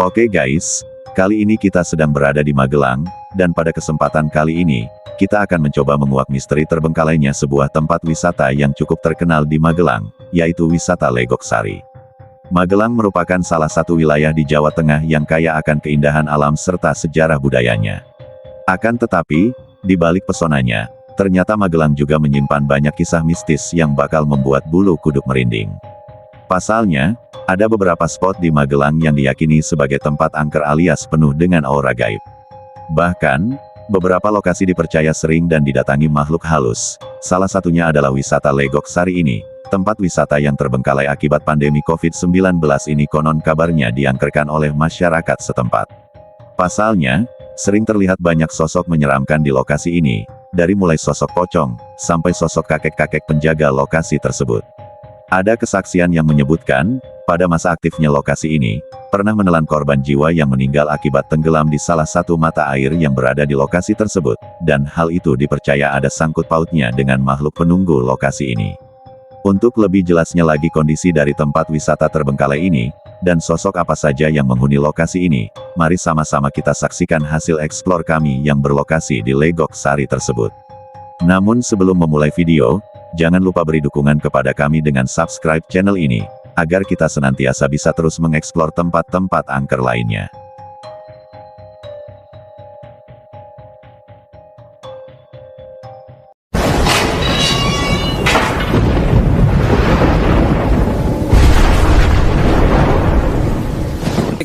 Oke guys, kali ini kita sedang berada di Magelang, dan pada kesempatan kali ini, kita akan mencoba menguak misteri terbengkalainya sebuah tempat wisata yang cukup terkenal di Magelang, yaitu wisata Legok Sari. Magelang merupakan salah satu wilayah di Jawa Tengah yang kaya akan keindahan alam serta sejarah budayanya. Akan tetapi, di balik pesonanya, ternyata Magelang juga menyimpan banyak kisah mistis yang bakal membuat bulu kuduk merinding. Pasalnya, ada beberapa spot di Magelang yang diyakini sebagai tempat angker alias penuh dengan aura gaib. Bahkan, beberapa lokasi dipercaya sering dan didatangi makhluk halus. Salah satunya adalah wisata Legok Sari ini, tempat wisata yang terbengkalai akibat pandemi COVID-19 ini konon kabarnya diangkerkan oleh masyarakat setempat. Pasalnya, sering terlihat banyak sosok menyeramkan di lokasi ini, dari mulai sosok pocong, sampai sosok kakek-kakek penjaga lokasi tersebut. Ada kesaksian yang menyebutkan, pada masa aktifnya lokasi ini, pernah menelan korban jiwa yang meninggal akibat tenggelam di salah satu mata air yang berada di lokasi tersebut, dan hal itu dipercaya ada sangkut pautnya dengan makhluk penunggu lokasi ini. Untuk lebih jelasnya lagi kondisi dari tempat wisata terbengkalai ini, dan sosok apa saja yang menghuni lokasi ini, mari sama-sama kita saksikan hasil eksplor kami yang berlokasi di Legok Sari tersebut. Namun sebelum memulai video, jangan lupa beri dukungan kepada kami dengan subscribe channel ini, agar kita senantiasa bisa terus mengeksplor tempat-tempat angker lainnya.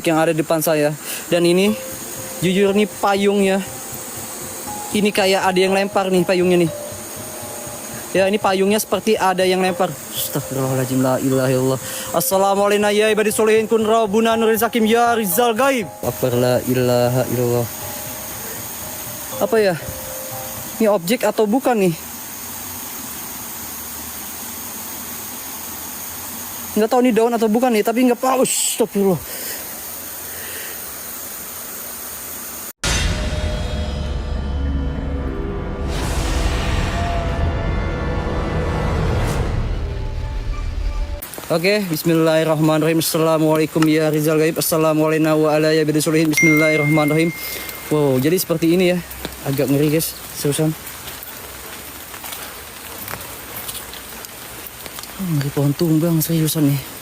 Yang ada di depan saya, dan ini jujur nih payungnya, ini kayak ada yang lempar nih payungnya nih. Ya, ini payungnya seperti ada yang lempar. Astagfirullahaladzim, la ilaha illallah. Assalamualaikum ya ibadi solihin kun rabbuna nurin sakim ya rizal gaib. Akbar la ilaha illallah. Apa ya? Ini objek atau bukan nih? Nggak tahu nih daun atau bukan nih, tapi nggak tahu. Astagfirullah. Oke, bismillahirrahmanirrahim. Assalamualaikum ya rizal gaib. Assalamualaikum wa ala ya bidisulihin. Bismillahirrahmanirrahim. Wow, jadi seperti ini ya. Agak ngeri guys, seriusan. Ngeri pohon tumbang, seriusan nih.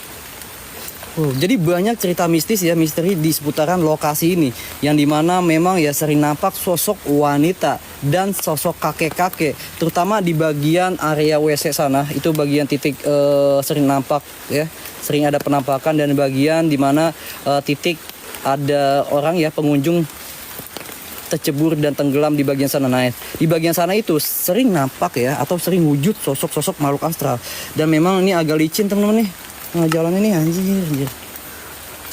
Wow, jadi banyak cerita mistis ya, misteri di seputaran lokasi ini, yang dimana memang ya sering nampak sosok wanita dan sosok kakek-kakek, terutama di bagian area WC sana, itu bagian titik sering nampak ya, sering ada penampakan, dan bagian dimana titik ada orang ya, pengunjung tercebur dan tenggelam di bagian sana. Nah, di bagian sana itu sering nampak ya, atau sering wujud sosok-sosok makhluk astral, dan memang ini agak licin teman-teman nih. Nah, jalan ini anjir.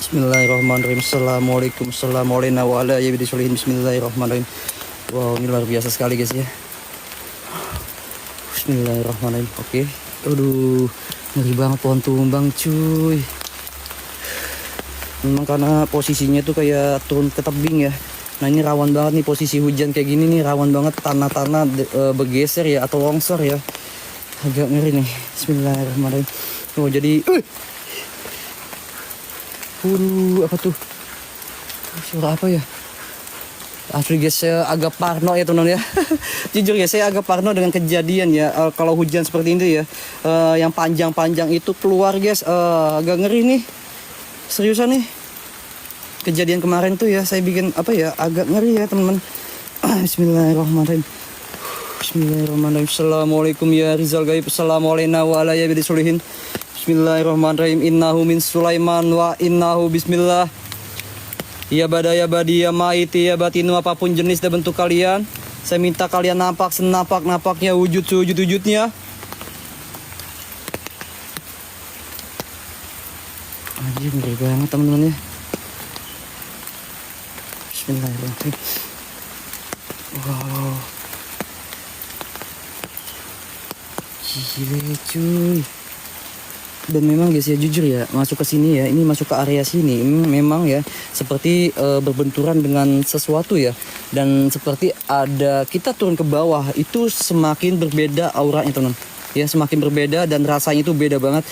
Bismillahirrahmanirrahim. Assalamualaikum warahmatullahi. Bismillahirrahmanirrahim. Wow, ini luar biasa sekali guys ya. Bismillahirrahmanirrahim. Oke. Aduh, ngeri banget pohon tumbang cuy. Memang karena posisinya tuh kayak turun ke tebing ya. Nah, ini rawan banget nih posisi hujan kayak gini nih, rawan banget tanah-tanah bergeser ya, atau longsor ya. Agak ngeri nih. Bismillahirrahmanirrahim. Oh, jadi apa tuh? Suara apa ya? Asli guys, saya agak parno ya teman-teman ya. Jujur ya, saya agak parno dengan kejadian ya. Kalau hujan seperti ini ya, yang panjang-panjang itu keluar guys, agak ngeri nih. Seriusan nih. Kejadian kemarin tuh ya, saya bikin apa ya, agak ngeri ya teman-teman. Bismillahirrahmanirrahim. Bismillahirrahmanirrahim. Assalamualaikum ya rizal gaib. Assalamualaikum wa ala ya bidisulihin. Bismillahirrahmanirrahim. Innahu min Sulaiman wa innahu bismillah. Ya badaya badia maiti ya batinu, apapun jenis dan bentuk kalian, saya minta kalian nampak senapak-napaknya wujudnya. Anjir, ngeri banget teman-teman ya. Bismillahirrahmanirrahim. Wow. Gile cuy. Dan memang guys ya, jujur ya, masuk ke sini ya, ini masuk ke area sini, ini memang ya seperti berbenturan dengan sesuatu ya, dan seperti ada kita turun ke bawah itu semakin berbeda auranya teman. ya semakin berbeda dan rasanya itu beda banget.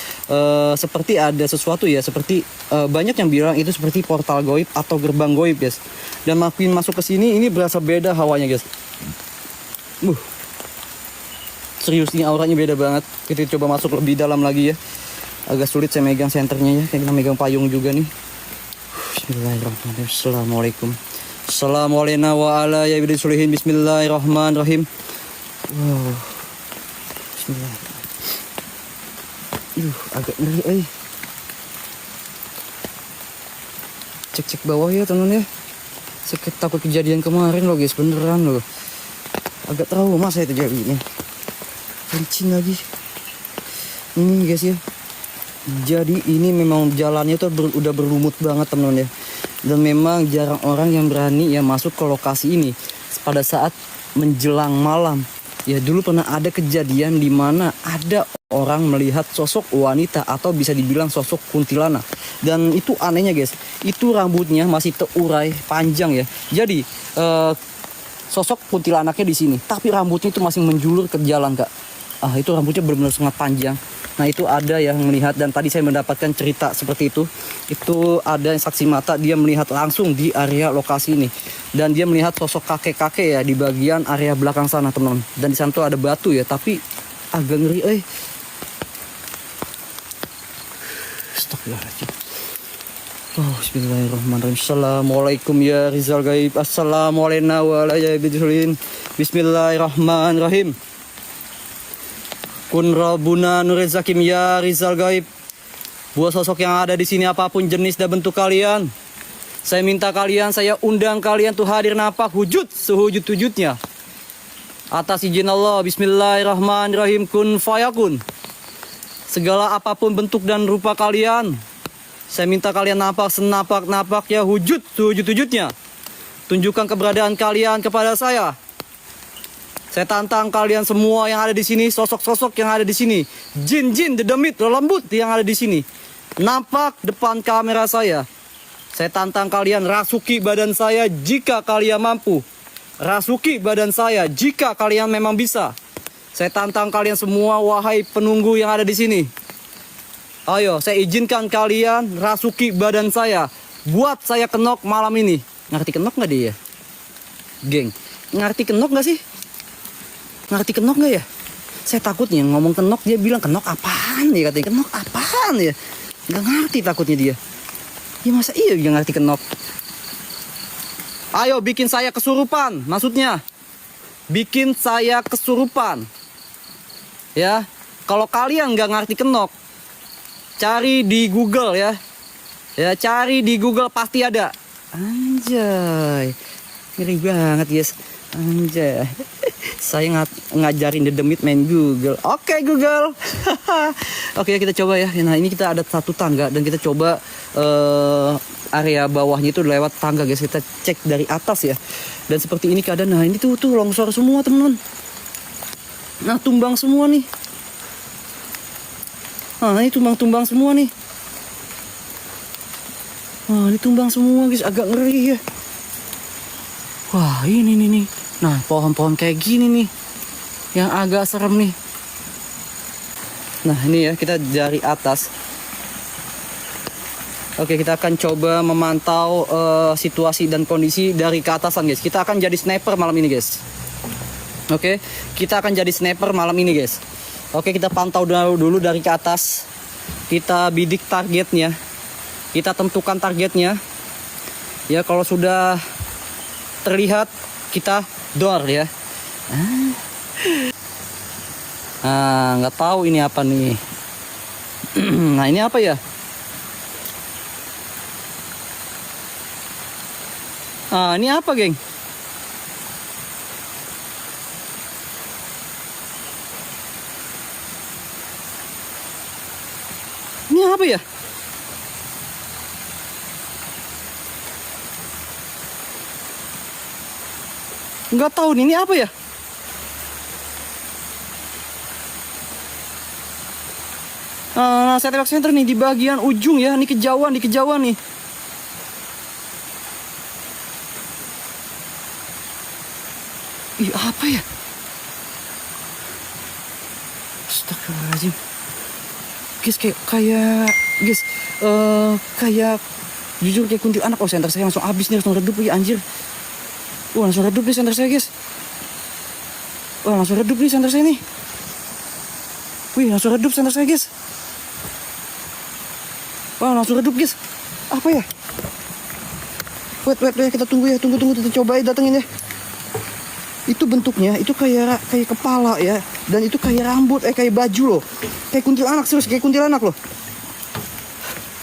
Seperti ada sesuatu ya, seperti banyak yang bilang itu seperti portal goib atau gerbang goib guys. Dan makin masuk ke sini ini berasa beda hawanya guys. Serius nih auranya beda banget. Kita coba masuk lebih dalam lagi ya. Agak sulit saya megang senternya ya, kayak kita megang payung juga nih. Bismillahirrahmanirrahim. Assalamualaikum. Assalamualaikum wa ala ya bidisulihin. Bismillahirrahmanirrahim. Wow. Bismillah. Agak ngeri Cek bawah ya teman ya. Saya takut kejadian kemarin loh guys, beneran loh. Agak trauma saya terjadi ini. Kencing lagi. Ini guys ya. Jadi ini memang jalannya tuh udah berlumut banget teman-teman ya. Dan memang jarang orang yang berani ya masuk ke lokasi ini pada saat menjelang malam. Ya dulu pernah ada kejadian di mana ada orang melihat sosok wanita atau bisa dibilang sosok kuntilanak. Dan itu anehnya guys, itu rambutnya masih terurai panjang ya. Jadi sosok kuntilanaknya di sini, tapi rambutnya itu masih menjulur ke jalan kak. Itu rambutnya benar-benar sangat panjang. Nah itu ada yang melihat dan tadi saya mendapatkan cerita seperti itu. Itu ada yang saksi mata, dia melihat langsung di area lokasi ini. Dan dia melihat sosok kakek-kakek ya di bagian area belakang sana teman-teman. Dan di sana tuh ada batu ya, tapi agak ngeri Astagfirullahaladzim. Bismillahirrahmanirrahim. Assalamualaikum ya Rizal Gaib. Assalamualaikum warahmatullahi wabarakatuh. Bismillahirrahmanirrahim. Kun Rabbuna Nurizakim ya Rizal Gaib. Buat sosok yang ada di sini apapun jenis dan bentuk kalian, saya minta kalian, saya undang kalian tuh hadir napak wujud sewujud-wujudnya. Atas izin Allah, bismillahirrahmanirrahim, kun fayakun. Segala apapun bentuk dan rupa kalian, saya minta kalian napak senapak-napaknya wujud sewujud-wujudnya. Tunjukkan keberadaan kalian kepada saya. Saya tantang kalian semua yang ada di sini, sosok-sosok yang ada di sini, jin-jin, dedemit, lelembut yang ada di sini, nampak depan kamera saya. Saya tantang kalian rasuki badan saya jika kalian mampu. Rasuki badan saya jika kalian memang bisa. Saya tantang kalian semua wahai penunggu yang ada di sini. Ayo, saya izinkan kalian rasuki badan saya. Buat saya kenok malam ini. Ngerti kenok nggak dia? Geng, ngerti kenok nggak sih? Ngerti kenok nggak ya? Saya takutnya ngomong kenok, dia bilang kenok apaan ya, katanya kenok apaan ya? Nggak ngerti takutnya dia. Ya masa iya dia ngerti kenok? Ayo bikin saya kesurupan, maksudnya bikin saya kesurupan. Ya, kalau kalian nggak ngerti kenok, cari di Google ya. Ya cari di Google pasti ada. Anjay, ngeri banget guys. Anjay. Saya ngajarin dedemit main Google. Oke Google. Oke kita coba ya. Nah ini kita ada satu tangga dan kita coba area bawahnya itu lewat tangga guys. Kita cek dari atas ya. Dan seperti ini keadaan. Nah ini tuh longsor semua teman-teman. Nah tumbang semua nih. Nah ini tumbang semua nih. Nah ini tumbang semua guys. Agak ngeri ya. Wah ini nih. Nah pohon-pohon kayak gini nih yang agak serem nih. Nah ini ya kita dari atas. Oke kita akan coba memantau situasi dan kondisi dari ke atasan guys. Kita akan jadi sniper malam ini guys. Oke kita akan jadi sniper malam ini guys. Oke kita pantau dulu dari ke atas. Kita bidik targetnya. Kita tentukan targetnya. Ya kalau sudah terlihat kita door ya. Nggak tahu ini apa nih. Nah ini apa ya? Ini apa geng? Ini apa ya? Nggak tahu nih, ini apa ya? Nah, saya tembak center nih di bagian ujung ya, ini kejauhan, di kejauhan nih. Ih, apa ya? Astagfirullahaladzim. Guys, guys, kayak jujur kayak kuntilanak. Oh, senter saya langsung habis nih, langsung redup ya anjir. Wah, langsung redup nih senter saya, guys. Wah, langsung redup nih senter saya nih. Wih, langsung redup senter saya, guys. Wah, langsung redup, guys. Apa ya? Wait, kita tunggu ya, tunggu, kita coba ya datengin ya. Itu bentuknya, itu kayak kepala ya. Dan itu kayak rambut, kayak baju loh. Kayak kuntilanak, serius, kayak kuntilanak loh.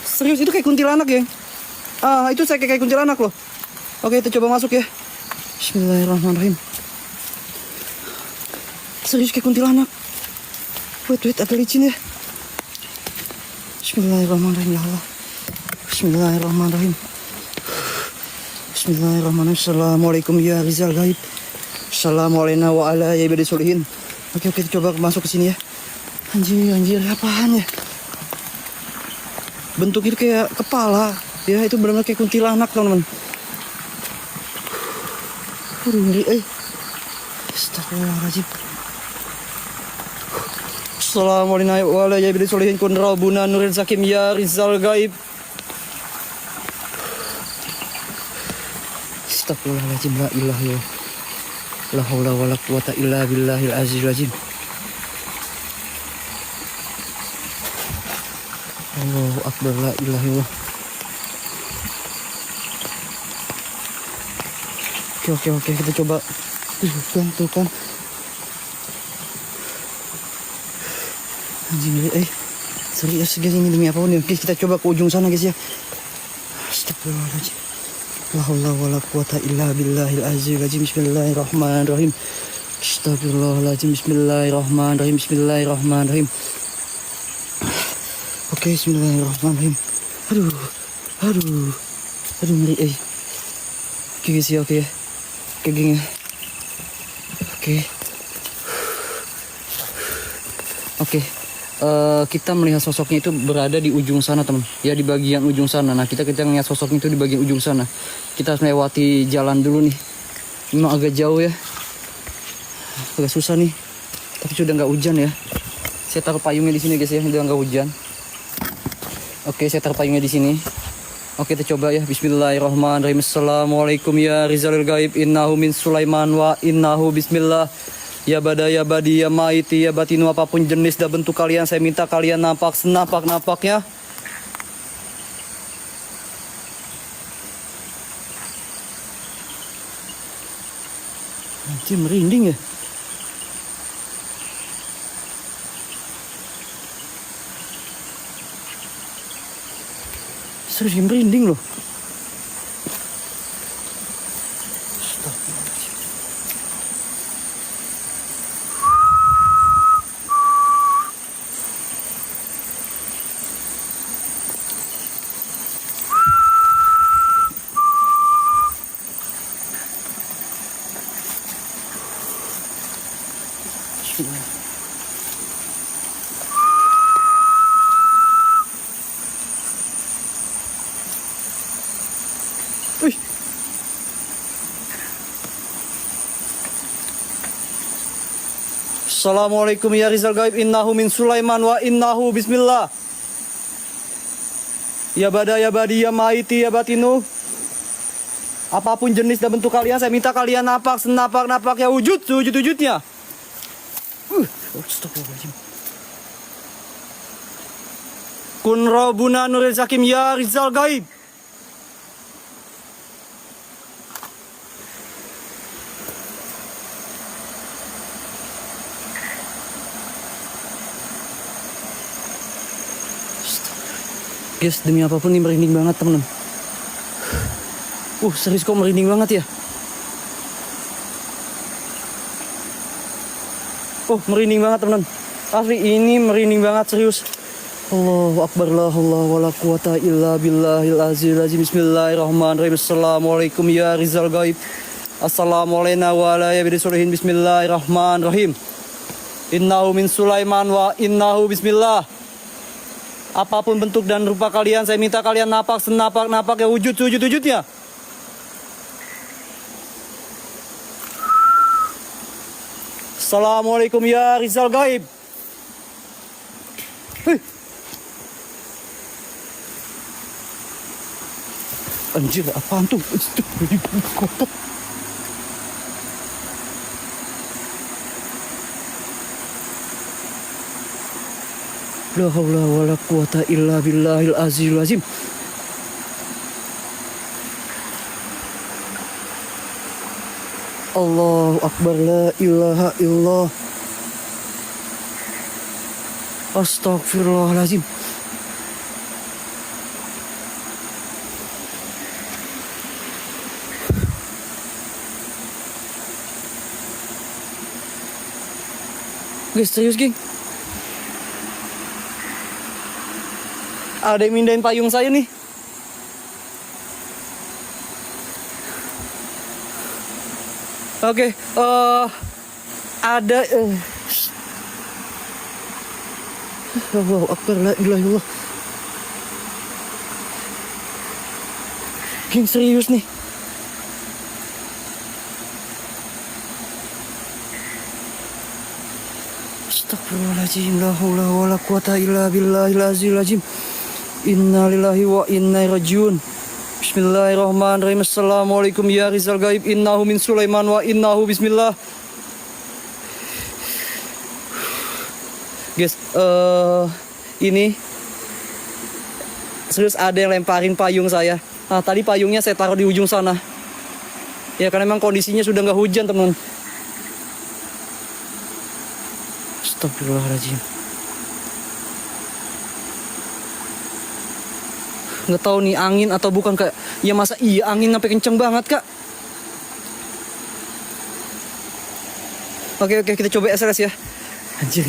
Serius, itu kayak kuntilanak ya. Itu saya kayak kuntilanak loh. Oke, kita coba masuk ya. Bismillahirrahmanirrahim. Serius kayak kuntilanak. Wait, ada licin ya. Bismillahirrahmanirrahim ya Allah. Bismillahirrahmanirrahim. Bismillahirrahmanirrahim. Assalamualaikum ya Rizal Gaib. Assalamualaikum wa ala ibadi solihin. Oke, kita coba masuk ke sini ya. Anjir, apaan ya? Bentuk itu kayak kepala. Ya, itu benar-benar kayak kuntilanak, teman-teman. Ngeri, Astagfirullahaladzim. Assalamualaikum wa ala ibadi solihin. Kun rabbuna nuril zakim ya Rizal Gaib. Astagfirullahaladzim. La ilaha illallah. La haula wa la quwata illa billahil azizil azim. Allahu akbar, la ilaha illallah. Oke, kita coba. Tuh kan. Anjing, serius guys, ini demi apa nih? Oke, kita coba ke ujung sana guys ya. Astagfirullahaladzim. La haula wa la quwata illa billahil azizil azim. Bismillahirrahmanirrahim. Astagfirullahaladzim. Bismillahirrahmanirrahim. Oke, bismillahirrahmanirrahim. Aduh, ngeri. Oke guys ya, oke ya. Oke geng ya. Oke. Kita melihat sosoknya itu berada di ujung sana, teman. Ya, di bagian ujung sana. Nah, kita melihat sosoknya itu di bagian ujung sana. Kita harus melewati jalan dulu nih. Memang agak jauh ya. Agak susah nih. Tapi sudah nggak hujan ya. Saya taruh payungnya di sini guys ya, udah nggak hujan. Oke, saya taruh payungnya di sini. Oke, kita coba ya. Bismillahirrahmanirrahim. Assalamualaikum ya Rizalil Gaib. Innahu min Sulaiman wa innahu bismillah. Ya bada ya badi ya maiti ya batinu, apapun jenis dan bentuk kalian, saya minta kalian nampak senapak-napaknya. Anjir, merinding ya. Serius merinding loh. Assalamualaikum ya Rizal Gaib. Innahu min Sulaiman wa innahu bismillah. Ya bada ya badi ya maiti ya batinu, apapun jenis dan bentuk kalian, saya minta kalian napak senapak-napak ya wujudnya. Astagfirullahaladzim. Kun rabbuna nuril zakim ya Rizal Gaib. Guys, demi apapun ini merinding banget temen-temen. Serius kok merinding banget ya. Merinding banget temen-temen. Asli ini merinding banget serius. Allahu akbar, la haula wala quwata illa billahil azizil azim. Bismillahirrahmanirrahim. Assalamualaikum ya Rizal Gaib. Assalamualaikum wa ala ibadi solihin. Bismillahirrahmanirrahim. Innahu min Sulaiman wa innahu bismillah. Apapun bentuk dan rupa kalian, saya minta kalian napak senapak-napak ya wujudnya. Assalamualaikum ya Rizal Gaib. Anjir, apaan tuh? Kotak. La haula wala quwata illa billahil azizil azim. Allahu akbar, la ilaha illallah. Astagfirullahalazim. Guys, serius geng. Ada yang mindahin payung saya nih. Oke, ada Allahu akbar, la ilaha illallah. Geng, serius nih. Astagfirullahaladzim, la haula wala quwata illa billahil azizil azim. Inna lillahi wa inna ilaihi rajiun. Bismillahirrahmanirrahim. Assalamualaikum ya Rizal Gaib. Innahu min Sulaiman wa innahu bismillah. Guys, ini serius ada yang lemparin payung saya. Nah, tadi payungnya saya taruh di ujung sana. Ya, karena memang kondisinya sudah nggak hujan, teman. Astagfirullahaladzim. Nggak tahu nih angin atau bukan, Kak. Ya masa iya angin sampai kenceng banget, Kak. Oke, kita coba SLS ya. Anjir.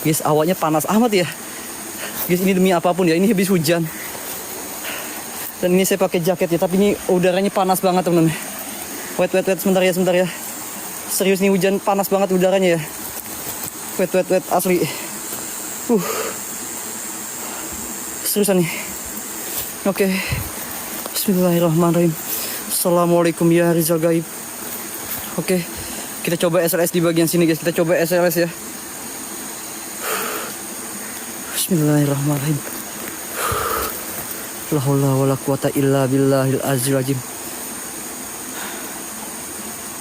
Guys, awalnya panas amat ya. Guys, ini demi apapun ya, ini habis hujan. Dan ini saya pakai jaket ya, tapi ini udaranya panas banget, teman-teman. Wait, sebentar ya. Serius nih, hujan panas banget udaranya ya. Wait, asli. Seriusan nih. Oke. Bismillahirrahmanirrahim. Assalamualaikum ya Rizal Gaib. Oke. Kita coba SLS di bagian sini, guys. Kita coba SLS ya. Bismillahirrahmanirrahim. La haula wala quwata illa billahil azizil azim.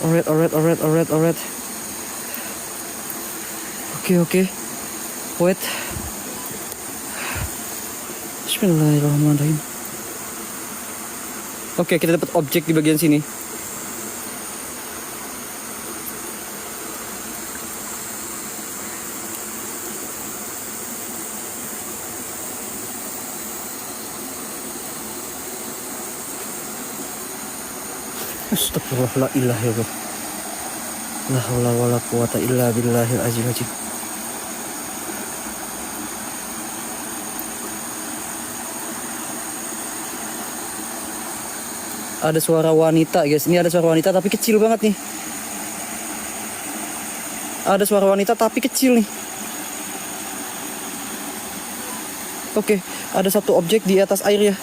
Alright. Oke. Wait. Bismillahirrahmanirrahim. Oke, kita dapat objek di bagian sini. Astagfirullah, la ilaha illallah. La haula wala quwata illa billahil azizil azim. Ada suara wanita, guys. Ini ada suara wanita tapi kecil banget nih. Ada suara wanita tapi kecil nih. Oke, ada satu objek di atas air ya.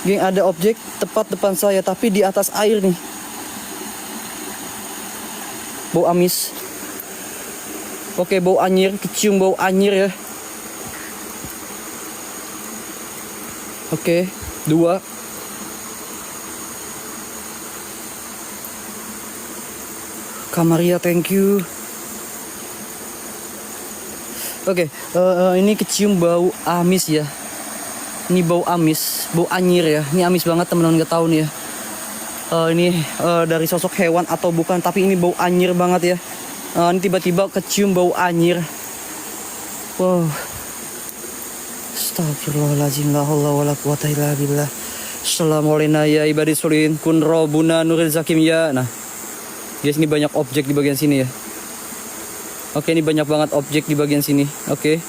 Geng, ada objek tepat depan saya tapi di atas air nih. Bau amis. Oke, bau anyir, kecium bau anyir ya. Oke, 2. Kamaria, thank you. Oke, ini kecium bau amis ya. Ini bau amis, bau anyir ya. Ini amis banget, teman-teman, nggak tahu nih ya. Ini dari sosok hewan atau bukan, tapi ini bau anyir banget ya. Ini tiba-tiba kecium bau anyir. Wow. Astagfirullahaladzim, la haula wala quwata illa billah. Assalamualaikum ya ibadis solihin kun robuna nuril zakim ya. Nah, guys, ini banyak objek di bagian sini ya. Oke, ini banyak banget objek di bagian sini. Oke,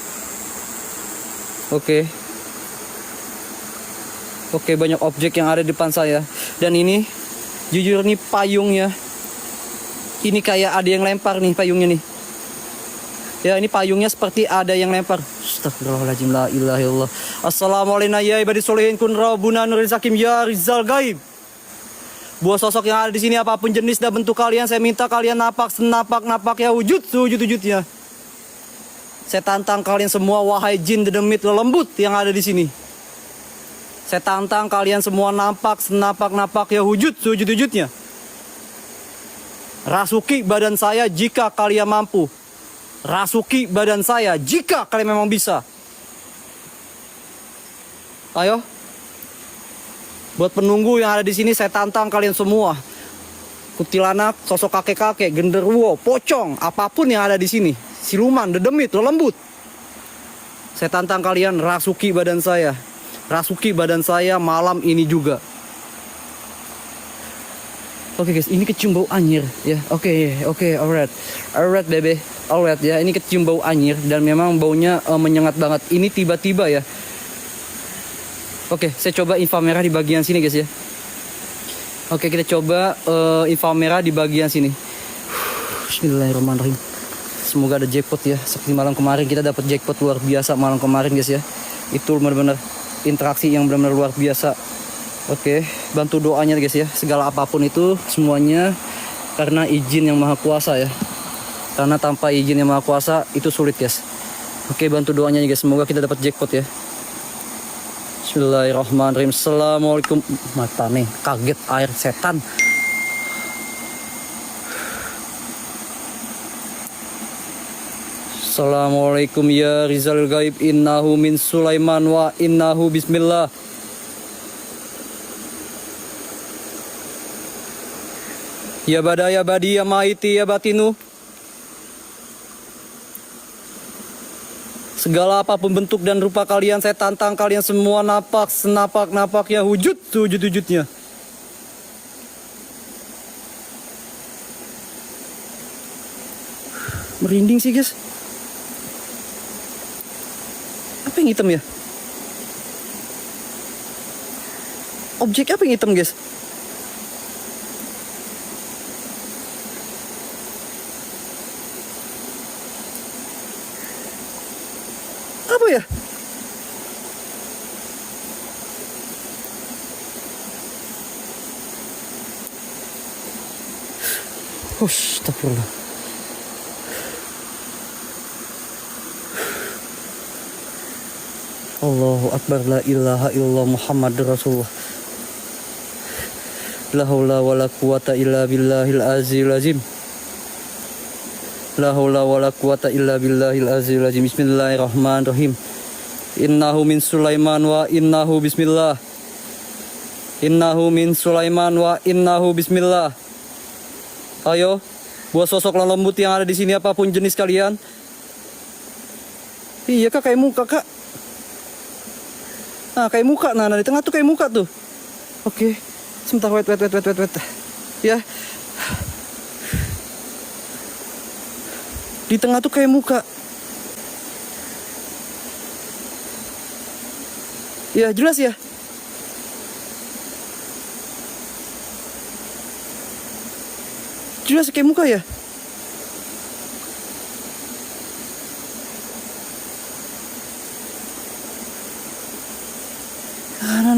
banyak objek yang ada di depan saya. Dan ini, jujur nih payungnya. Ini kayak ada yang lempar nih payungnya nih. Ya, ini payungnya seperti ada yang lempar. Astagfirullahaladzim, la ilaha illallah. Assalamualaikum ya ibadis solihin kun robuna nuril zakim ya Rizal Gaib. Buat sosok yang ada di sini apapun jenis dan bentuk kalian, saya minta kalian napak ya wujudnya. Saya tantang kalian semua, wahai jin dedemit lelembut yang ada di sini. Saya tantang kalian semua nampak senapak-napak Yahujud sewujud-wujudnya. Rasuki badan saya jika kalian mampu. Rasuki badan saya jika kalian memang bisa. Ayo. Buat penunggu yang ada di sini, saya tantang kalian semua. Kuntilanak, sosok kakek-kakek, genderuwo, pocong, apapun yang ada di sini. Siluman, dedemit, lelembut. Saya tantang kalian rasuki badan saya. Rasuki badan saya malam ini juga. Oke guys, ini kecium bau anyir ya. Oke, alright baby, alright ya. Ini kecium bau anyir dan memang baunya menyengat banget. Ini tiba-tiba ya. Oke, saya coba inframerah di bagian sini guys ya. Oke, kita coba inframerah di bagian sini. Bismillahirrahmanirrahim. Semoga ada jackpot ya. Seperti malam kemarin kita dapat jackpot luar biasa malam kemarin guys ya. Itu benar-benar interaksi yang benar-benar luar biasa. Oke, bantu doanya guys ya. Segala apapun itu semuanya karena izin yang maha kuasa ya. Karena tanpa izin yang maha kuasa itu sulit guys. Oke, bantu doanya guys. Semoga kita dapat jackpot ya. Bismillahirrahmanirrahim. Assalamualaikum. Mata nih, kaget air setan. Assalamualaikum ya Rizal Gaib. Innahu min Sulaiman wa innahu bismillah. Ya badaya badi ya maiti ya batinu. Segala apapun bentuk dan rupa kalian, saya tantang kalian semua napak senapak-napak ya wujud sewujud-wujudnya. Merinding sih guys. Apa yang hitam ya? Objek apa yang hitam guys? Apa ya? Astagfirullah. Allahu Akbar, la ilaha illallah Muhammadur Rasulullah. La haula wala quwata illa billahil azizil azim. La haula wala quwata illa billahil azizil azim. Bismillahirrahmanirrahim. Innahu min Sulaiman wa innahu bismillah. Innahu min Sulaiman wa innahu bismillah. Ayo, buat sosok lembut yang ada di sini apapun jenis kalian. Iya kak, kayak muka kak. Nah, kayak muka, nah di tengah tuh kayak muka tuh. Oke, sebentar, wait. Ya. Di tengah tuh kayak muka. Ya, jelas ya. Jelas kayak muka ya.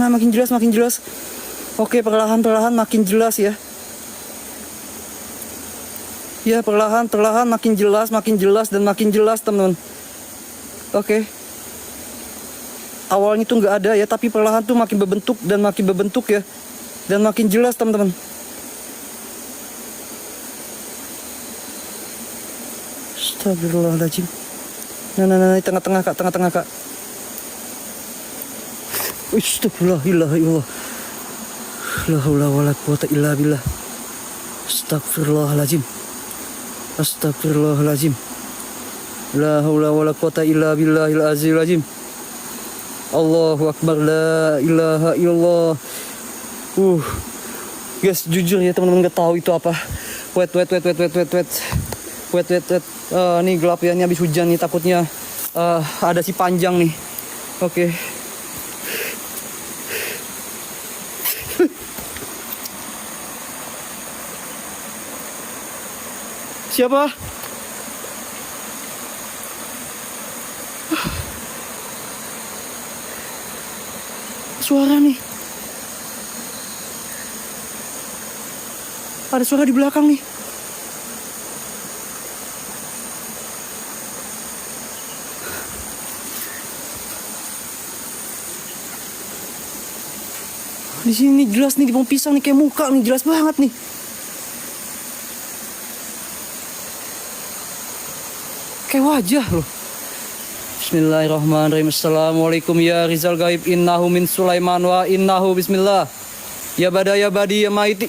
Nah, makin jelas. Oke, perlahan makin jelas ya. Ya, perlahan makin jelas dan makin jelas teman-teman. Oke. Awalnya tuh nggak ada ya, tapi perlahan tuh makin berbentuk ya. Dan makin jelas teman-teman. Astagfirullahaladzim. Nah, tengah-tengah kak. Astagfirullahaladzim. La haula wala quwata illa billah. Astagfirullahaladzim. La haula wala quwata illa billahil azizil azim. Allahu Akbar, la ilaha illallah. Guys, jujur ya teman-teman, nggak tahu itu apa. Wait. Nih gelap ya, ini habis hujan nih, takutnya ada si panjang nih. Oke. Siapa? Suara nih. Ada suara di belakang nih. Di sini jelas nih, di pohon pisang nih, kayak muka nih, jelas banget nih. Kayak wajah loh. Bismillahirrahmanirrahim. Assalamualaikum ya Rizal Gaib, innahu min Sulaiman wa innahu bismillah. Ya bada ya badi ya maiti.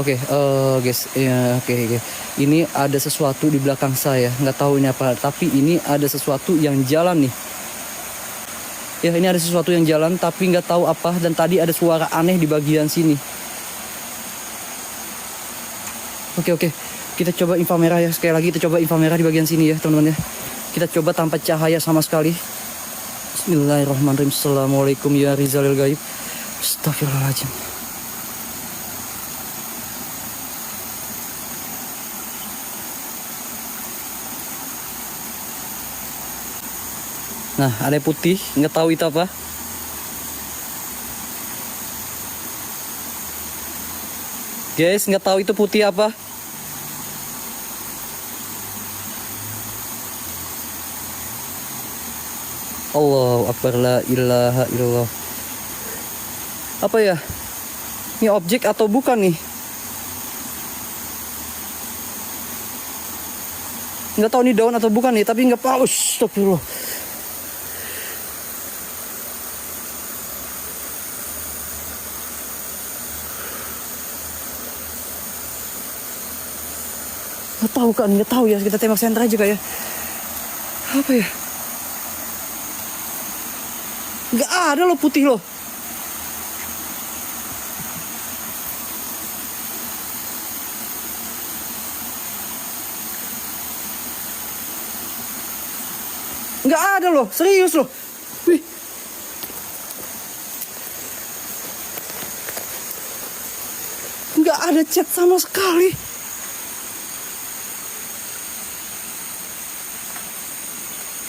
Oke, guys, ya, oke. Ini ada sesuatu di belakang saya, nggak tahu ini apa, tapi ini ada sesuatu yang jalan nih. Ya, ini ada sesuatu yang jalan, tapi nggak tahu apa, dan tadi ada suara aneh di bagian sini. Oke, kita coba inframerah ya, sekali lagi kita coba inframerah di bagian sini ya, teman-teman ya. Kita coba tanpa cahaya sama sekali. Bismillahirrahmanirrahim. Assalamualaikum ya Rizalil Gaib. Astagfirullahaladzim. Nah, ada putih, nggak tahu itu apa. Guys, nggak tahu itu putih apa. Allahu Akbar, la ilaha illallah. Apa ya? Ini objek atau bukan nih? Nggak tahu ini daun atau bukan nih, tapi nggak tahu. Astagfirullah. Nggak tahu ya, kita tembak sentra aja kak ya. Apa ya? Nggak ada loh putih loh. Nggak ada loh, serius loh. Wih. Nggak ada cat sama sekali.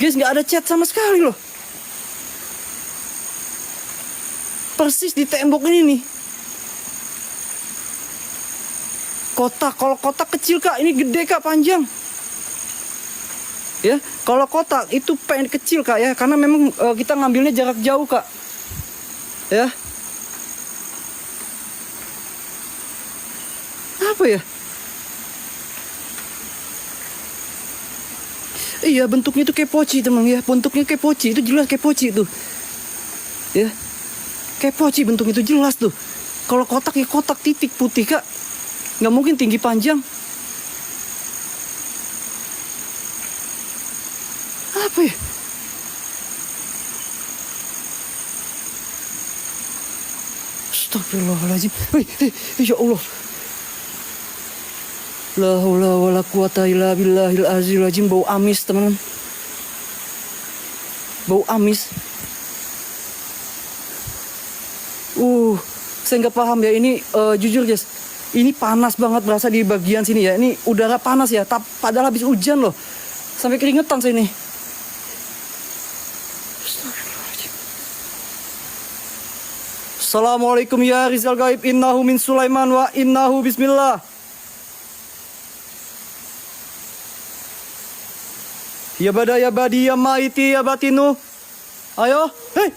Guys, nggak ada cat sama sekali loh. Persis di tembok ini nih. Kotak, kalau kotak kecil kak, ini gede kak, panjang. Ya, kalau kotak itu pengen kecil kak ya, karena memang kita ngambilnya jarak jauh kak. Ya. Apa ya? Iya, bentuknya itu kayak poci teman ya. Bentuknya kayak poci, itu jelas kayak poci tuh. Ya. Kayak poci bentuknya itu jelas tuh. Kalau kotak ya kotak titik putih kak. Nggak mungkin tinggi panjang. Apa ya? Astagfirullahaladzim. Ya Allah. La haula wala quwata illa billahil azizil azim. Bau amis teman-teman. Bau amis. Saya nggak paham ya ini, jujur guys, ini panas banget berasa di bagian sini ya. Ini udara panas ya, padahal habis hujan loh, sampai keringetan saya ini. Assalamualaikum ya Rizal Gaib, innahu min Sulaiman wa innahu bismillah. Ya bada ya badi ya maiti ya batinu. Ayo, hei.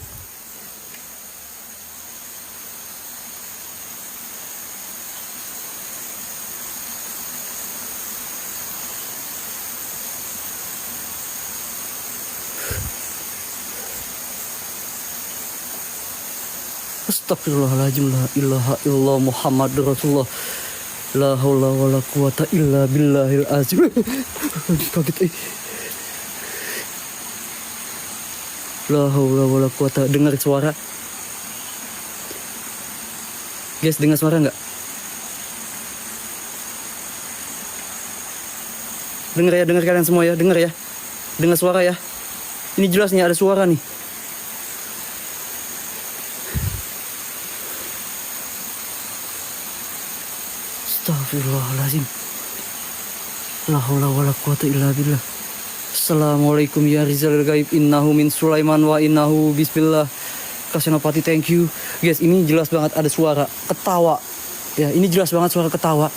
Astagfirullahaladzim, la ilaha illallah Muhammadur Rasulullah. La haula wala quwata illa billahil azim. Kaget. La haula wala quwata. Dengar suara. Guys, dengar suara nggak? Dengar kalian semua ya, dengar ya. Dengar suara ya. Ini jelas nih ada suara nih. Astagfirullahaladzim. La haula wala quwata illa billah. Assalamualaikum ya Rizal Gaib, innahu min Sulaiman wa innahu bismillah. Kasenopati, thank you. Guys, ini jelas banget ada suara ketawa. Ya, ini jelas banget suara ketawa.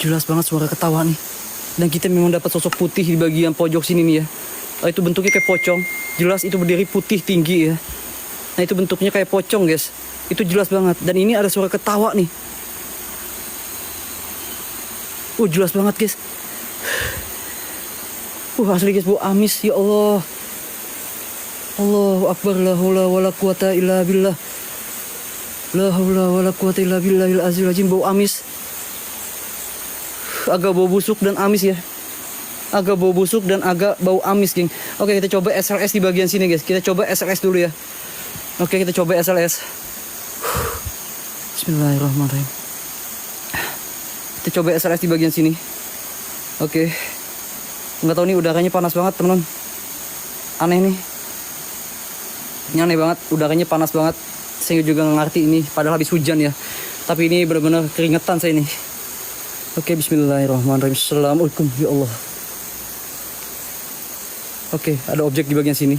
jelas banget suara ketawa nih. Dan kita memang dapat sosok putih di bagian pojok sini nih ya. Itu bentuknya kayak pocong. Jelas itu berdiri putih tinggi ya. Nah itu bentuknya kayak pocong guys. Itu jelas banget. Dan ini ada suara ketawa nih. Jelas banget guys. Asli guys, bau amis ya Allah. Allahu Akbar, la haula wala quwata illa billah. La haula wala quwata illa billahil azizil azim. Bau amis. Agak bau busuk dan amis ya. Agak bau busuk dan agak bau amis geng. Oke, kita coba SLS di bagian sini guys. Kita coba SLS dulu ya. Oke, kita coba SLS. Bismillahirrahmanirrahim. Kita coba SLS di bagian sini. Oke. Nggak tahu nih, udaranya panas banget teman-teman. Aneh nih. Ini aneh banget, udaranya panas banget. Saya juga nggak ngerti ini, padahal habis hujan ya. Tapi ini benar-benar keringetan saya ini. Oke, bismillahirrahmanirrahim. Assalamualaikum ya Allah. Oke, ada objek di bagian sini.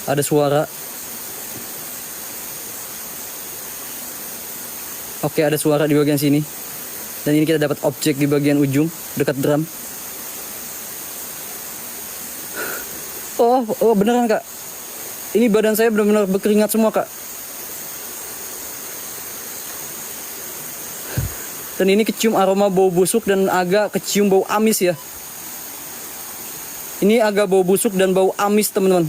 Ada suara. Oke, ada suara di bagian sini. Dan ini kita dapat objek di bagian ujung, dekat drum. Oh beneran kak. Ini badan saya benar-benar berkeringat semua kak. Dan ini kecium aroma bau busuk dan agak kecium bau amis ya. Ini agak bau busuk dan bau amis teman-teman.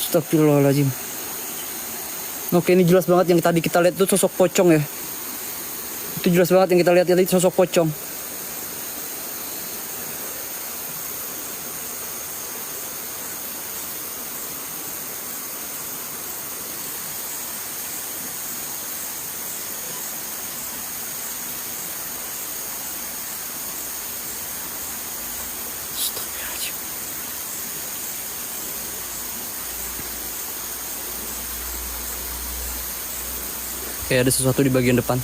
Astagfirullahaladzim. Oke, ini jelas banget yang tadi kita lihat itu sosok pocong ya. Itu jelas banget yang kita lihat tadi sosok pocong. Kayak ada sesuatu di bagian depan.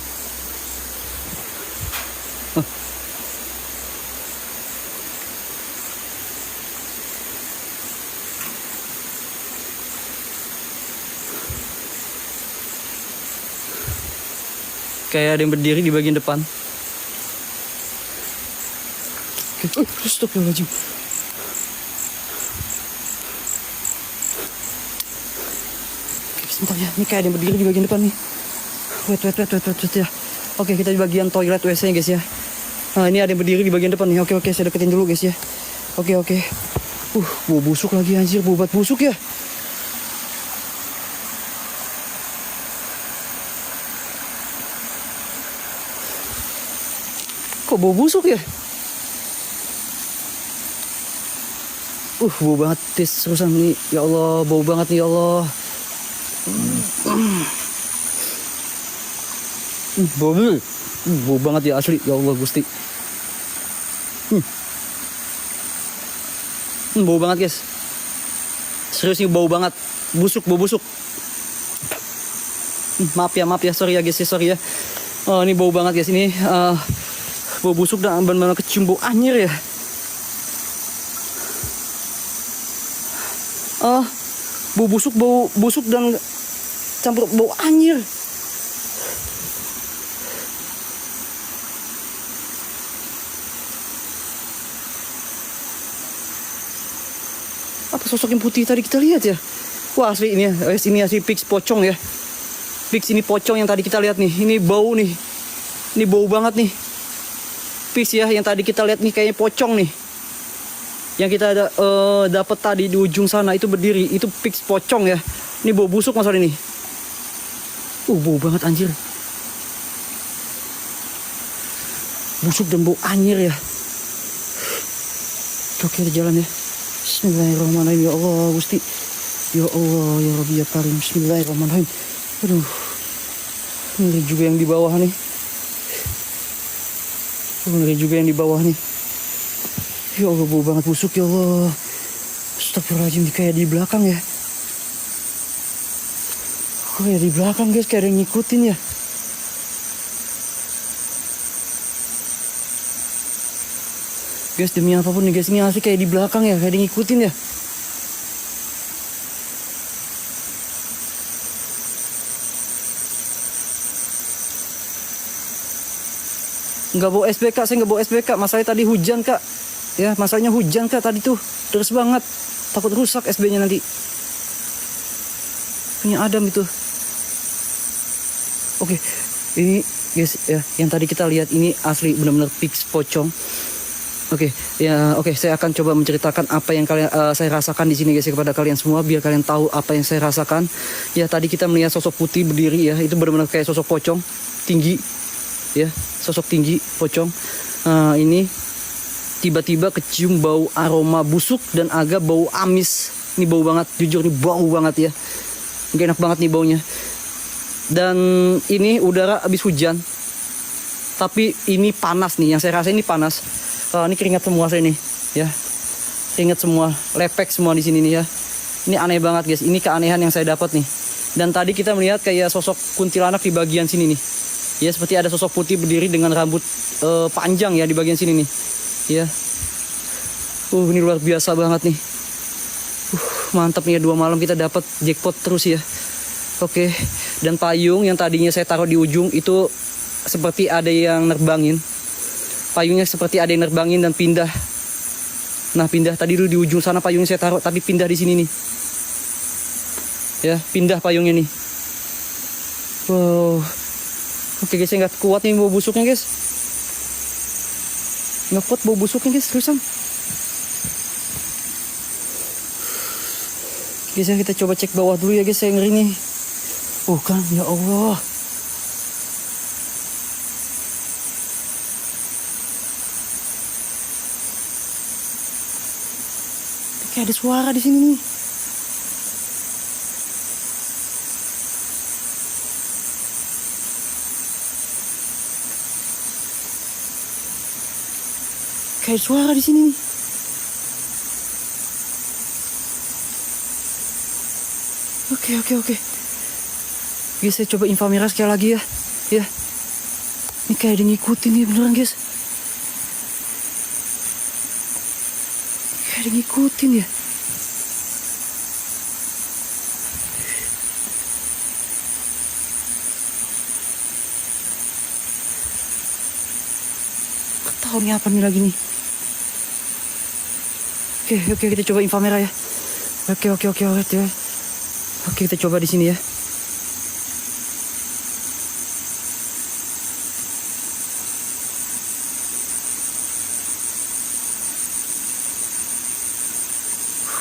Kayak ada yang berdiri di bagian depan. Astagfirullahaladzim. Sebentar ya, ini kayak ada yang berdiri di bagian depan nih. Wait ya. Oke, kita di bagian toilet WC guys ya. Nah, ini ada yang berdiri di bagian depan nih. Oke, saya deketin dulu guys ya. Oke. Bau busuk lagi anjir, bau obat busuk ya. Kok bau busuk ya? Bau banget terusan nih. Ya Allah, bau banget nih ya Allah. Bau banget ya asli. Ya Allah Gusti. Bau banget guys. Serius nih, bau banget. Bau busuk. Maaf ya, sorry ya guys ya, sorry ya. Oh, ini bau banget guys ini. Bau busuk dan benar-benar kecium bau anyir ya. Bau busuk dan campur bau anyir. Apa sosok yang putih tadi kita lihat ya? Wah asli ini ya, ini asli pigs pocong ya. Pigs ini pocong yang tadi kita lihat nih. Ini bau nih. Ini bau banget nih. Pigs ya yang tadi kita lihat nih kayaknya pocong nih. Yang kita dapat tadi di ujung sana itu berdiri, itu pigs pocong ya. Ini bau busuk masalah ini. Bau banget anjir. Busuk dan bau anyir ya. Oke, kita jalan ya. Bismillahirrahmanirrahim. Ya Allah Gusti. Ya Allah ya Rabbi ya Karim. Bismillahirrahmanirrahim. Aduh. Ngeri juga yang di bawah nih. Ngeri juga yang di bawah nih. Ya Allah, bau banget busuk ya Allah. Astagfirullahaladzim, kayak di belakang ya. Kayak di belakang guys, kayak ada yang ngikutin ya. Guys, demi apapun nih guys, ini asli kayak di belakang ya, kayak ada yang ngikutin ya. Nggak bawa SBK, saya nggak bawa SBK. Masalahnya tadi hujan kak. Ya, masalahnya hujan kak tadi tuh. Terus banget. Takut rusak SB-nya nanti. Punya Adam itu. Oke, ini guys ya, yang tadi kita lihat ini asli benar-benar fix pocong. Oke, saya akan coba menceritakan apa yang saya rasakan di sini guys ya, kepada kalian semua biar kalian tahu apa yang saya rasakan. Ya, tadi kita melihat sosok putih berdiri ya, itu benar-benar kayak sosok pocong tinggi. Ya, sosok tinggi pocong. Ini tiba-tiba kecium bau aroma busuk dan agak bau amis. Ini bau banget, jujur nih bau banget ya. Gak enak banget nih baunya. Dan ini udara habis hujan. Tapi ini panas nih, yang saya rasa ini panas. Ini keringat semua saya nih, ya. Keringat semua, lepek semua di sini nih ya. Ini aneh banget guys, ini keanehan yang saya dapat nih. Dan tadi kita melihat kayak sosok kuntilanak di bagian sini nih. Ya, seperti ada sosok putih berdiri dengan rambut panjang ya di bagian sini nih. Ya. Ini luar biasa banget nih. Mantap nih ya, 2 malam kita dapat jackpot terus ya. Oke, dan payung yang tadinya saya taruh di ujung itu seperti ada yang nerbangin. Payungnya seperti ada yang nerbangin dan pindah. Nah, pindah tadi dulu di ujung sana payungnya saya taruh, tapi pindah di sini nih. Ya, pindah payungnya nih. Wow. Oke guys, saya nggak kuat nih bau busuknya guys. Nggak kuat bau busuknya guys, terusan. Guys, kita coba cek bawah dulu ya guys, saya ngeri nih. Kan, ya Allah. Kayak ada suara di sini nih. Kayak ada suara di sini nih. Oke. Guys, saya coba inframerah sekali lagi ya. Ya. Ini kayak ada ngikutin nih beneran guys. Kayak ada ngikutin ya. Gak tahu nih apa nih lagi nih. Oke, kita coba inframerah ya. Oke. Oke, kita coba di sini ya.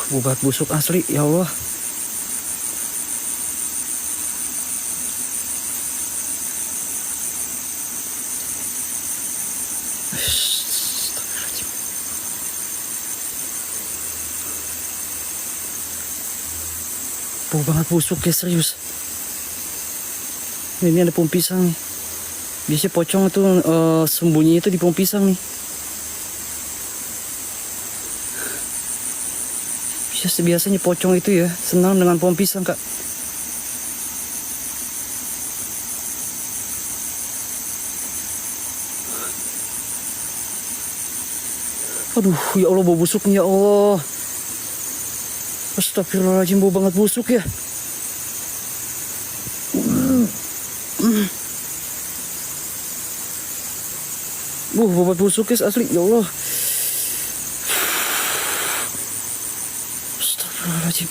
Obat busuk asli, ya Allah. Bau banget busuk guys, serius. Ini ada pohon pisang nih. Biasanya pocong itu sembunyinya itu di pohon pisang nih. Biasanya pocong itu ya senang dengan pohon pisang kak. Aduh, ya Allah bau busuknya ya Allah. Astagfirullahaladzim, bau banget busuk ya. Bau banget busuk guys, asli ya Allah. Astagfirullahaladzim.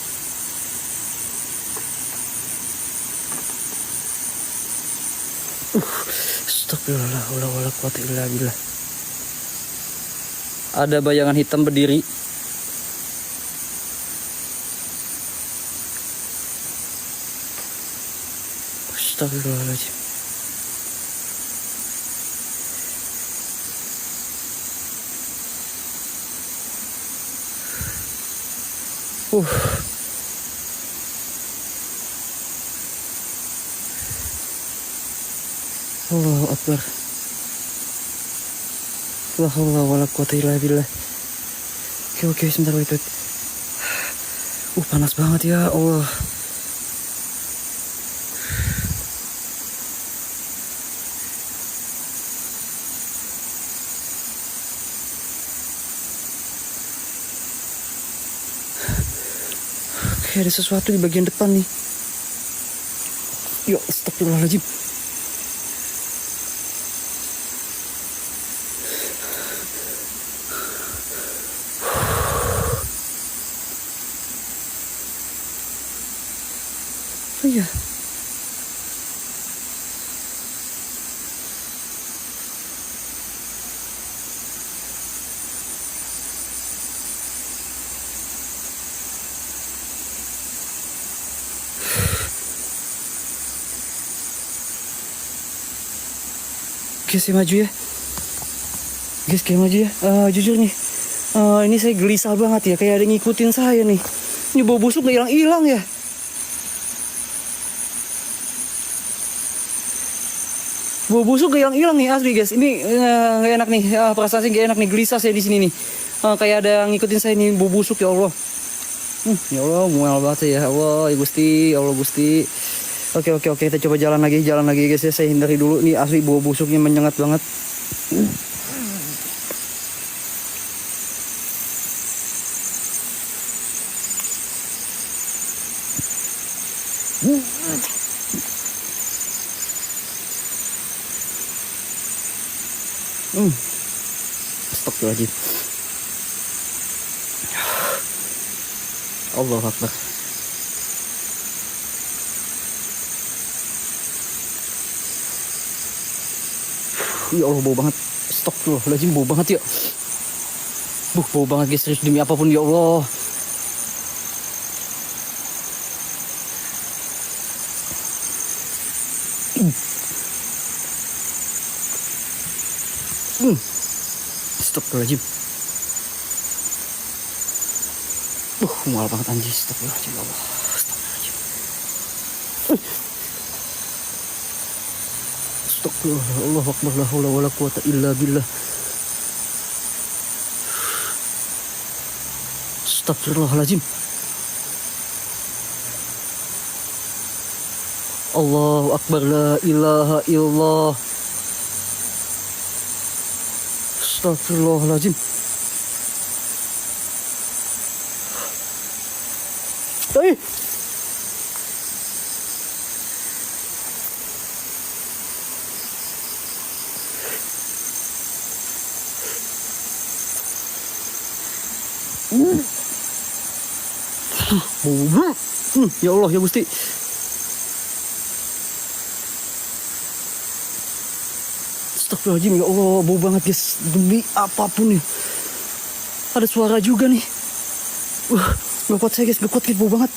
Astagfirullah, wala quwwata illa billah. Ada bayangan hitam berdiri. Astagfirullahaladzim. Allahu Akbar. La haula wala quwwata illa billah. Oke, sebentar wait. Panas banget ya Allah. Oke, ada sesuatu di bagian depan nih. Yo, astagfirullahaladzim. Iya. Guys, saya maju ya. Guys, kayak maju ya. Jujur nih, ini saya gelisah banget ya. Kayak ada yang ngikutin saya nih. Ini bau busuk gak hilang-hilang ya. Bau busuk gak hilang-hilang nih asli guys. Ini gak enak nih. Perasaan saya gak enak nih. Gelisah saya di sini nih. Kayak ada yang ngikutin saya nih. Bau busuk ya Allah. Ya Allah, mual banget ya. Allah, ya Gusti, ya Allah Gusti. Oke, kita coba jalan lagi guys ya. Saya hindari dulu nih, asli bau busuknya menyengat banget. Stop lagi. Allah Akbar. Ya Allah, bau banget. Astagfirullahaladzim, bau banget ya. Bau banget guys, serius demi apapun ya Allah. Astagfirullahaladzim. Mual banget anjir. Astagfirullahaladzim ya Allah. Astagfirullahaladzim. Astagfirullah, Allahu Akbar, la haula wala quwata illa billah. Astagfirullahaladzim. Allahu Akbar, la ilaha illallah. Astagfirullahaladzim. Ya Allah ya Gusti. Astagfirullahaladzim ya Allah, bau banget guys. Demi apapun ya. Ada suara juga nih. Gak kuat saya guys, gak kuat guys, bau banget.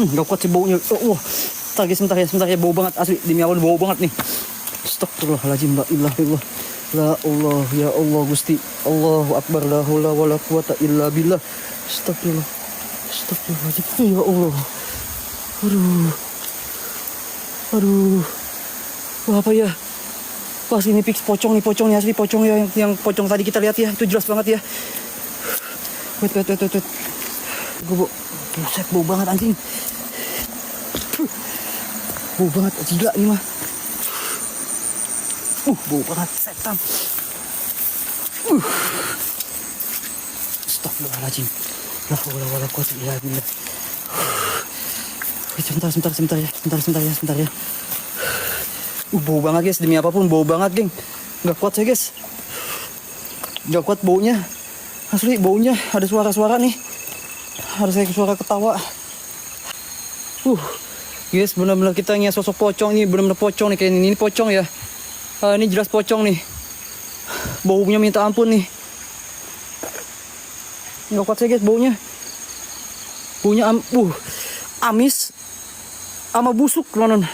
Gak kuat sih baunya. Oh, sebentar ya, bau banget asli. Demi Allah bau banget nih. Astagfirullahaladzim, la ilaha illallah. La Allah, ya Allah Gusti. Allahu Akbar, la haula wala quwata illa billah. Astagfirullahaladzim, ya Allah. Aduh. Wah, apa ya? Pas ini fix pocong nih asli pocong ya, yang pocong tadi kita lihat ya, itu jelas banget ya. Wait. Buset, bau banget anjing. Bau banget, gila nih mah. Bau banget, setan. Astagfirullahaladzim. La haula wala quwwata illa billah. Sebentar ya. Bau banget guys, demi apapun bau banget geng. Gak kuat saya guys. Gak kuat baunya. Asli baunya ada suara-suara nih. Ada saya suara ketawa. Guys, benar-benar kita ngeliat sosok pocong ini, benar-benar pocong nih kayak ini pocong ya. Ini jelas pocong nih. Baunya minta ampun nih. Gak kuat saya guys baunya. Baunya amis sama busuk lonon.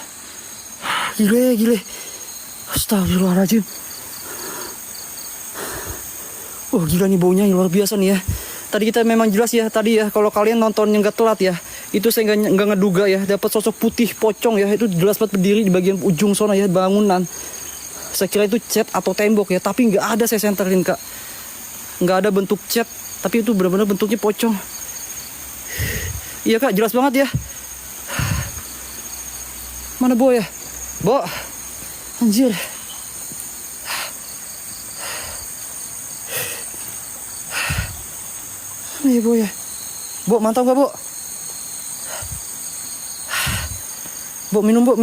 Gile. Astagfirullahaladzim. Gila nih baunya luar biasa nih ya. Tadi kita memang jelas ya tadi ya, kalau kalian nonton yang gak telat ya, itu saya nggak ngeduga ya dapat sosok putih pocong ya, itu jelas banget berdiri di bagian ujung sana ya, bangunan. Saya kira itu cat atau tembok ya, tapi nggak ada, saya senterin kak, nggak ada bentuk cat, tapi itu benar-benar bentuknya pocong. Iya kak, jelas banget ya. Mana Bo ya? Bo, anjir. Nih Bo ya. Bo, mantap gak Bo? Bo, minum Bo.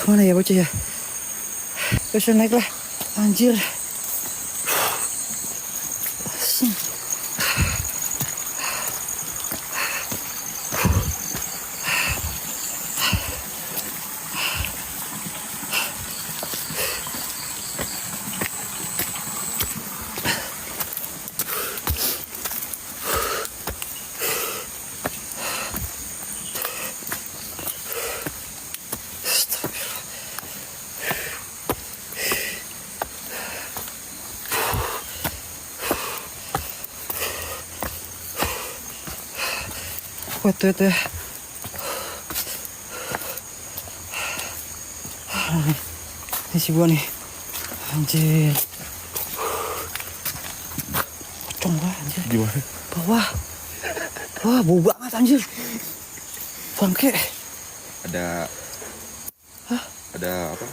Mana ya bocah ya? Bisa naik lah. Anjir. Kuat tuh ya. Ini si gua nih. Anjir. Pocong gua anjir. Gimana? Bawah. Wah, bau banget anjir. Bangke. Ada ada apa?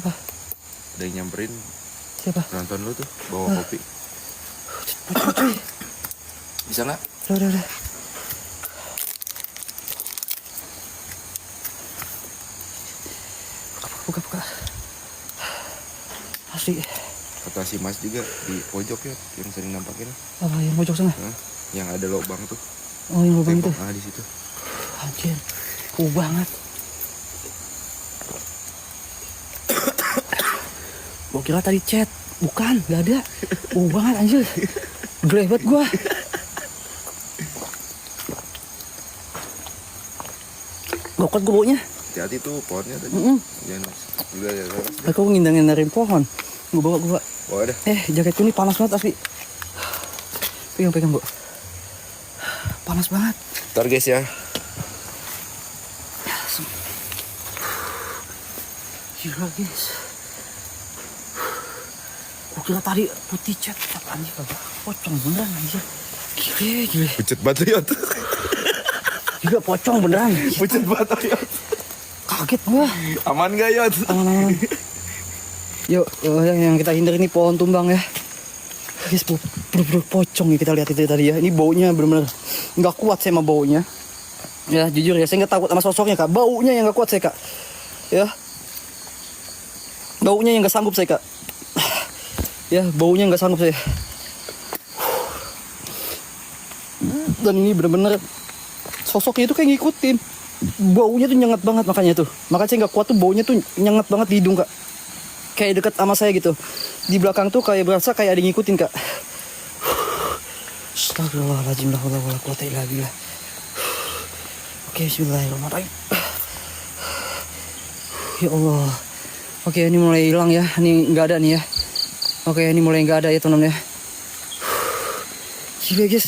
Apa? Ada yang nyamperin Siapa? nonton lu tuh bawa kopi. Pocong cuy. Bisa nggak? Udah. Buka. Asli. Kata si Mas juga di pojok ya yang sering nampakin. Apa yang pojok sana? Yang ada lubang tuh. Oh, yang lubang itu. Di situ. Anjir. Bau banget. Gua kira tadi chat. Bukan, gak ada. Bau banget anjir. Geleh banget gua. Gokot gua baunya. Hati-hati tuh pohonnya tadi. Jangan juga ya. Aku ngindang-ngindarin pohon. Gua bawa. Bawa dah. Jaketku ini panas banget asli. Pegang, Bu. Panas banget. Ntar guys ya. Gila guys. Gua kira tadi putih cat. Anjir kagak. Pocong beneran anjir. Gile. Pucet batu ya. Gila pocong beneran. Pucet batu ya. Kaget gua. Aman gak ya? Aman. Yuk, yang kita hindari ini pohon tumbang ya. Guys, bener-bener pocong nih kita lihat itu tadi ya. Ini baunya bener-bener nggak kuat saya sama baunya. Ya jujur ya, saya nggak takut sama sosoknya kak. Baunya yang nggak kuat saya kak. Ya, baunya yang nggak sanggup saya kak. Ya, baunya nggak sanggup saya. Dan ini bener-bener sosoknya itu kayak ngikutin. Baunya tuh nyengat banget makanya tuh. Makanya saya nggak kuat tuh baunya tuh nyengat banget di hidung kak. Kayak dekat sama saya gitu. Di belakang tuh kayak berasa kayak ada yang ngikutin kak. Astagfirullahaladzim, la haula wala quwata illa billah. Oke, bismillahirrahmanirrahim. Ya Allah. Oke, ini mulai hilang ya. Ini nggak ada nih ya. Oke, ini mulai nggak ada ya teman-teman ya. Gila guys.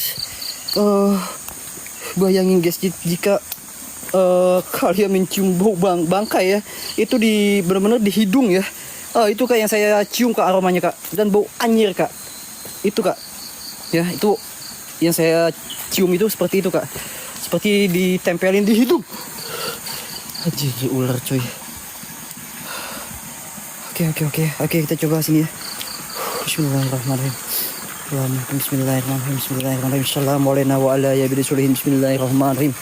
Bayangin guys jika kalian mencium bau bangkai ya. Itu benar-benar di hidung ya. Itu kak yang saya cium kak aromanya kak. Dan bau anyir kak. Itu kak. Ya itu yang saya cium itu seperti itu kak. Seperti ditempelin di hidung. Anjir ular cuy. Oke kita coba sini ya. Bismillahirrahmanirrahim. Bismillahirrahmanirrahim. Assalamualaikum warahmatullahi wabarakatuh. Bismillahirrahmanirrahim.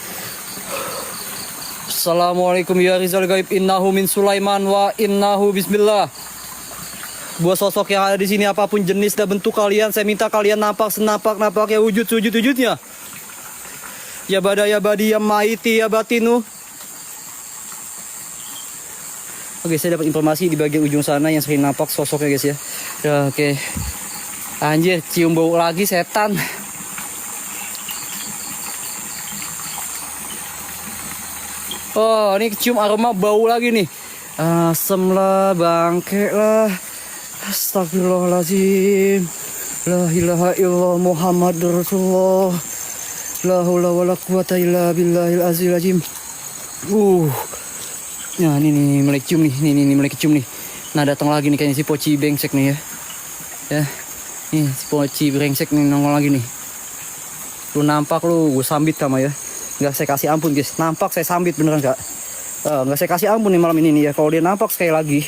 Assalamualaikum ya Rizal Gaib, innahu min Sulaiman wa innahu bismillah. Buat sosok yang ada di sini apapun jenis dan bentuk kalian, saya minta kalian nampak ya wujudnya. Ya badi ya maiti ya batinu. Oke, saya dapat informasi di bagian ujung sana yang sering nampak sosoknya guys ya. Oke. Anjir, cium bau lagi setan. Oh, ini cium aroma bau lagi nih. Asem lah, bangke lah. Astagfirullahaladzim. La ilaha illallah Muhammad Rasulullah. La haula wala quwata illa billahil azizil azim. Nah, ini mulai cium nih. Ini mulai kecium nih. Nah, datang lagi nih kayaknya si Poci brengsek nih ya. Ya. Nih, si Poci brengsek nih nongol lagi nih. Lu nampak lu, gue sambit sama ya. Nggak saya kasih ampun guys, nampak saya sambit beneran kak. Nggak saya kasih ampun nih malam ini nih ya. Kalau dia nampak sekali lagi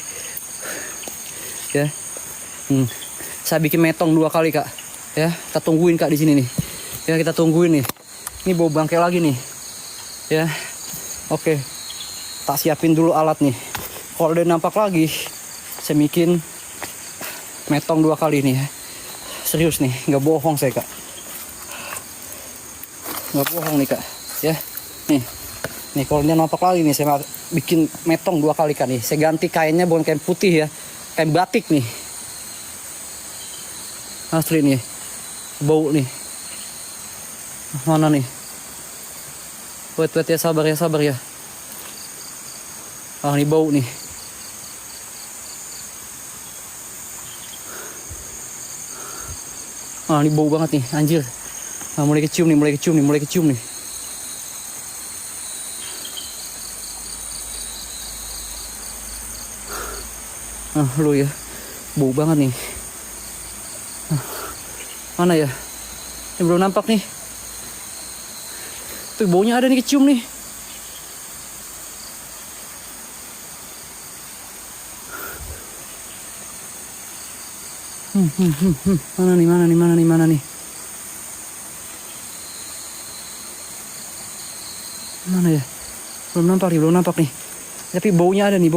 ya, saya bikin metong 2 kali kak ya. Kita tungguin kak di sini nih ya, kita tungguin nih. Ini bau bangkai lagi nih ya. Oke, tak siapin dulu alat nih. Kalau dia nampak lagi, saya bikin metong 2 kali nih ya. Serius nih, nggak bohong saya kak. Nggak bohong nih kak. Ya, nih kalau dia nampak lagi nih, saya bikin metong 2 kali kan nih. Saya ganti kainnya bukan kain putih ya, kain batik nih. Asli nih, bau nih. Mana nih? Wait ya, sabar ya. Ah, ini bau nih. Ah, ini bau banget nih, anjir. Ah, mulai kecium nih. Ah, lu ya. Bau banget nih. Ah, mana ya? Ini belum nampak nih. Tuh baunya ada nih, kecium nih. Mana nih? Mana ya? Belum nampak nih. Tapi baunya ada nih.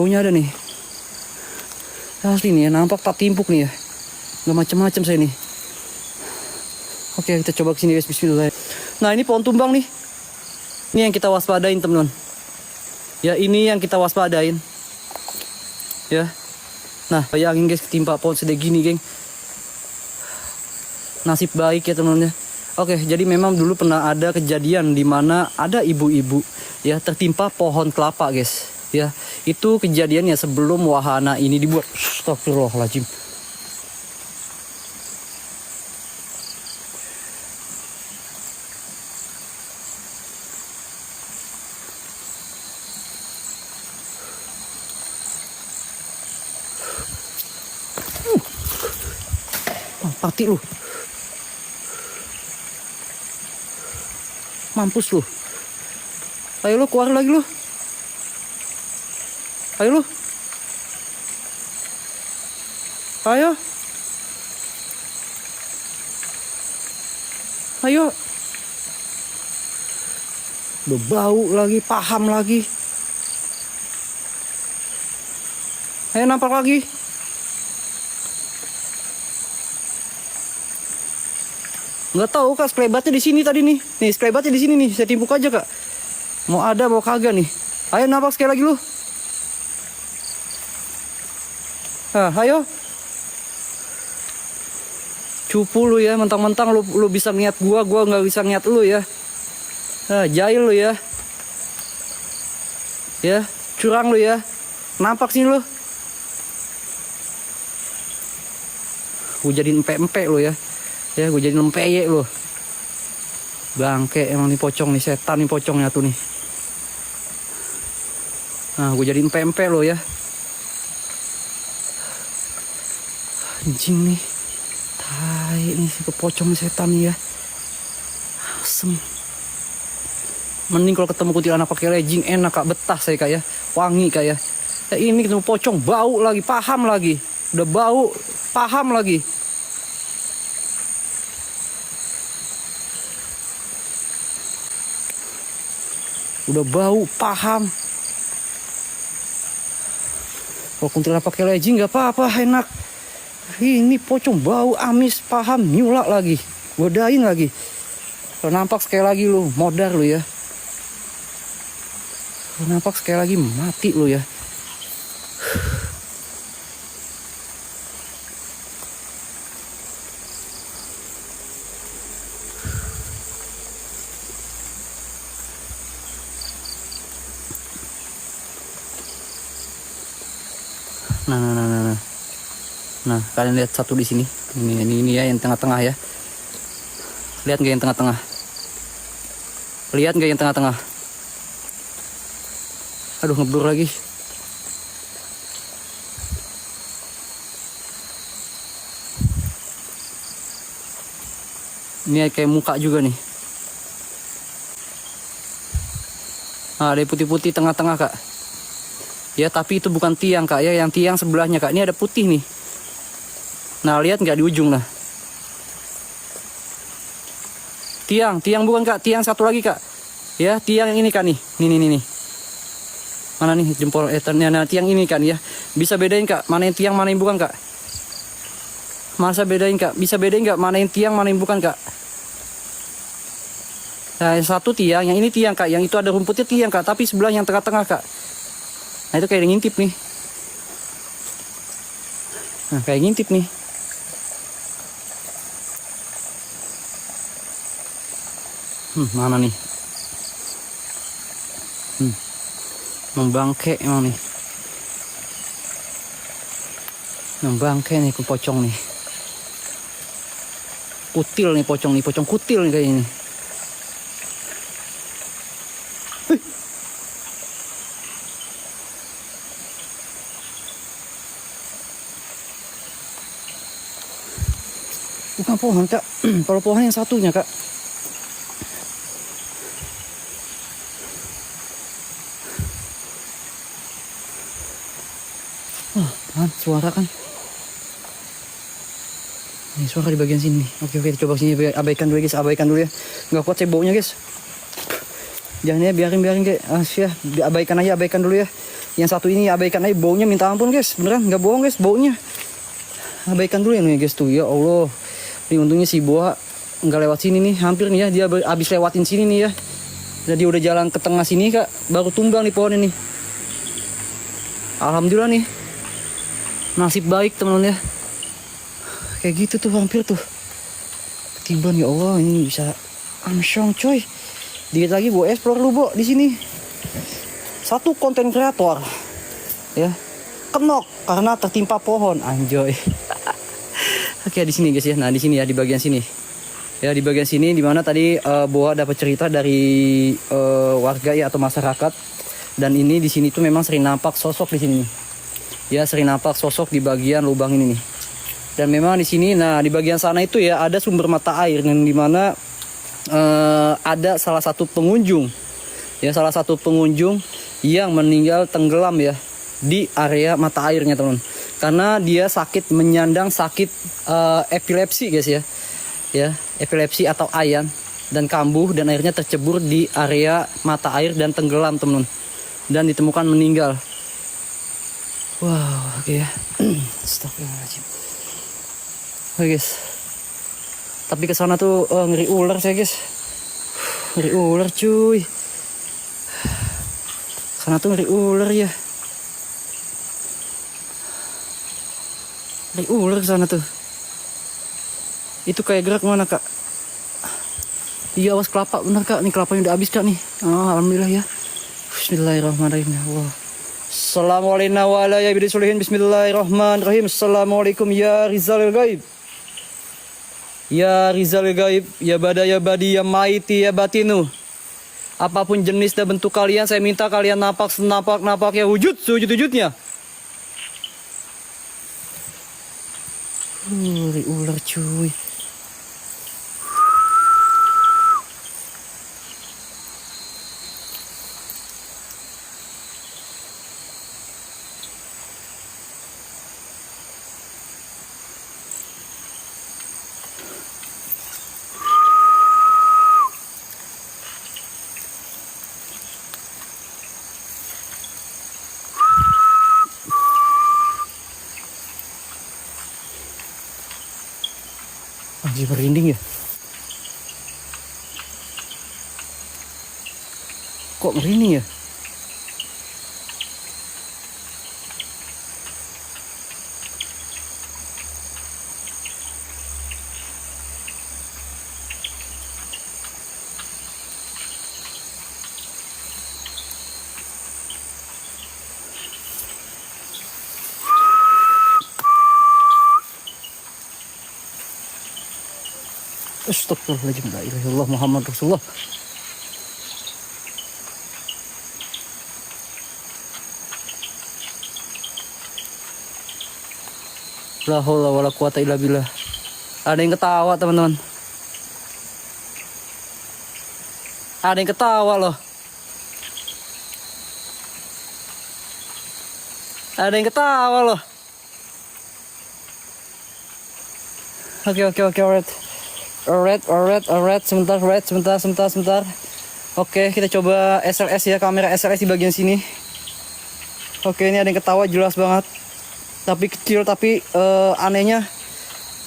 Asli nih ya, nampak tak timpuk nih ya. Gak macam-macam saya nih. Oke, kita coba kesini guys, bismillah. Nah, ini pohon tumbang nih. Ini yang kita waspadain teman-teman. Ya, ini yang kita waspadain. Ya. Nah, bayangin guys, ketimpa pohon sedek gini, geng. Nasib baik ya teman-teman ya. Oke, jadi memang dulu pernah ada kejadian di mana ada ibu-ibu ya tertimpa pohon kelapa, guys. Ya, itu kejadiannya sebelum wahana ini dibuat. Astagfirullahaladzim. Mati lu. Mampus lu. Ayo lu keluar lagi lu. Ayo. Udah bau lagi, paham lagi. Ayo nampak lagi. Nggak tahu kak, sklebatnya di sini tadi nih. Nih sklebatnya di sini nih, saya timpuk aja kak. Mau ada mau kagak nih. Ayo nampak sekali lagi lu. Nah, ayo. Cupu lu ya, mentang-mentang lu bisa niat gua nggak bisa niat lu ya. Nah, jahil lu ya. Ya, curang lu ya. Nampak sini lu. Gua jadiin empe-empe lu ya. Ya, gue jadi lempeyek loh. Bangke emang nih pocong nih, setan nih pocongnya tuh nih. Nah, gue jadi empe-empe loh ya. Anjing nih. Tai nih si pocong nih, setan nih ya. Asem. Mending kalau ketemu kuntilanak pakai legging enak kak, betah saya kak ya. Wangi kak ya. Ini ketemu pocong bau lagi, paham lagi. Udah bau, paham lagi. Udah bau, paham. Kalau kuntilanak pakai legging nggak apa-apa, enak. Ini pocong bau, amis, paham, nyulak lagi. Godain lagi. Kalau nampak sekali lagi lu, modar lu ya. Kalau nampak sekali lagi, mati lu ya. Nah, kalian lihat satu di sini. Ini ya yang tengah-tengah ya. Lihat nggak yang tengah-tengah? Lihat nggak yang tengah-tengah? Aduh, ngeblur lagi. Ini kayak muka juga nih. Nah, ada putih-putih tengah-tengah kak. Ya, tapi itu bukan tiang kak ya. Yang tiang sebelahnya kak. Ini ada putih nih. Nah, lihat nggak di ujung nah. Tiang bukan kak. Tiang satu lagi kak. Ya, tiang yang ini kak nih. Nih. Mana nih jempol nah, tiang ini kan ya. Bisa bedain Kak, mana yang tiang, mana yang bukan Kak? Masa bedain Kak? Bisa bedain nggak mana yang tiang, mana yang bukan Kak? Nah, yang satu tiang, yang ini tiang Kak. Yang itu ada rumputnya tiang Kak, tapi sebelah yang tengah-tengah Kak. Nah, itu kayak ngintip nih. Nah, kayak ngintip nih. Mana nih? Membangke emang nih. Membangke nih ke pocong nih. Kutil nih pocong nih, pocong kutil nih kayaknya nih. Bukan pohon Kak, kalau pohon yang satunya Kak. Suara kan. Ini suara di bagian sini. Oke, coba sini abaikan dulu guys, abaikan dulu ya. Nggak kuat saya baunya guys. Jangan ya, biarin guys. Ya, abaikan aja, abaikan dulu ya. Yang satu ini abaikan aja, baunya minta ampun guys. Beneran nggak bohong guys, baunya. Abaikan dulu ya nih guys tuh. Ya Allah. Ini untungnya si Boa nggak lewat sini nih, hampir nih ya dia habis lewatin sini nih ya. Jadi udah jalan ke tengah sini Kak, baru tumbang nih pohon ini. Alhamdulillah nih. Nasib baik teman-teman ya. Kayak gitu tuh hampir tuh. Ketiban ya Allah, ini bisa amsyong coy. Dikit lagi Bo explore lu Bo di sini. Satu konten kreator ya kenok karena tertimpa pohon, anjoy. Oke, di sini guys ya. Nah, di sini ya, di bagian sini. Ya, di bagian sini dimana tadi Boa dapat cerita dari warga ya atau masyarakat. Dan ini di sini tuh memang sering nampak sosok di sini. Ya, sering nampak sosok di bagian lubang ini nih. Dan memang di sini, nah di bagian sana itu ya ada sumber mata air yang dimana ada salah satu pengunjung. Ya, salah satu pengunjung yang meninggal tenggelam ya di area mata airnya teman. Karena dia sakit, menyandang sakit epilepsi guys ya. Ya, epilepsi atau ayan dan kambuh dan akhirnya tercebur di area mata air dan tenggelam teman. Dan ditemukan meninggal. Wow, oke ya. Astagfirullahaladzim. Oke guys. Tapi ke sana tuh ngeri ular saya guys. Ngeri ular cuy. Sana tuh ngeri ular ya. Ngeri ular ke sana tuh. Itu kayak gerak mana Kak? Iya, awas kelapa bener Kak. Nih kelapanya udah habis Kak nih. Oh, alhamdulillah ya. Bismillahirrahmanirrahim. Allah. Assalamualaikum Bismillahirrahmanirrahim. Assalamualaikum ya Rizal Gaib. Ya Rizal Gaib, ya badi ya maiti ya batinu. Apapun jenis dan bentuk kalian, saya minta kalian napak ya wujudnya. Ular cuy. Anjir, merinding ya. Kok merinding ya? Astagfirullahaladzim, la ilaha illallah Muhammad Rasulullah. La haula wala quwata illa billah. Ada yang ketawa teman-teman. Ada yang ketawa loh. Ada yang ketawa loh. Oke, alright. Sebentar. Oke, kita coba SLS ya, kamera SLS di bagian sini. Oke, ini ada yang ketawa jelas banget. Tapi kecil, tapi anehnya